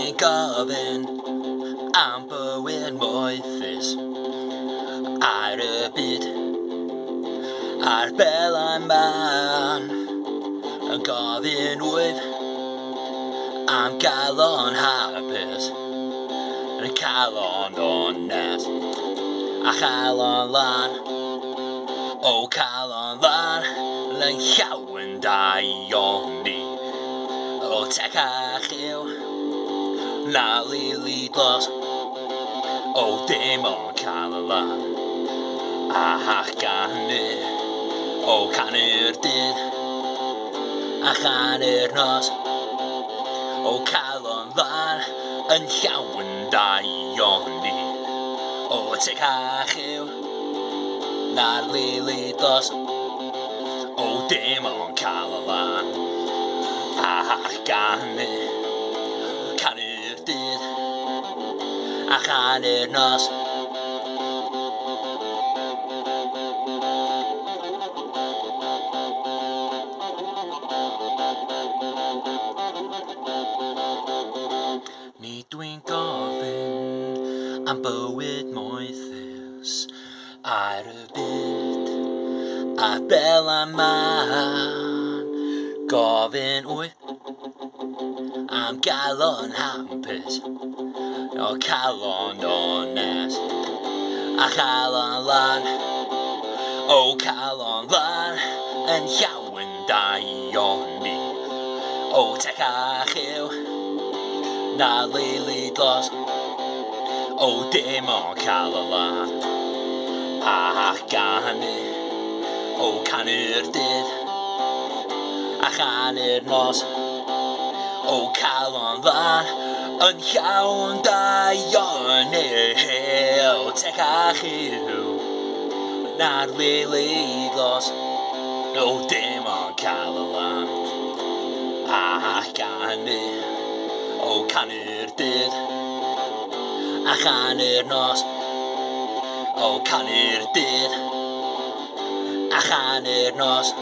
dwi'n gofyn am bywyd moethus ar y byd a'r belau man yn gofyn wyf am galon hapus yn calon ones a Calon Lan, o Calon Lan, yn llawn da o'n ni. O tegach yw na lili glos, o dim o'n Calon Lan. A canu, o canu'r dydd, a chanu'r nos, o Calon Lan, yn llawn da o'n ni. O tegach yw na'r lili glos, o dim o'n Calon Lan. A canu, canu'r dydd, a chanu'r nos. Ni dwi'n gofyn am bywyd moethus ar y byd a bela man, gofyn wyth am galon hapus o calon ones a Calon Lan, o Calon Lan, yn llawn da o'n ni. O tegach yw na lili glos, o dim o'n Calon Lan. A canu, o canu'r dydd, a chanu'r nos, o Calon Lan, yn llawn da o'n ni. O tegach yw na'r lili glos, o dim o'n Calon Lan. A canu, o canu'r dydd, a chanu'r nos, o canu'r dydd, a chanu'r nos.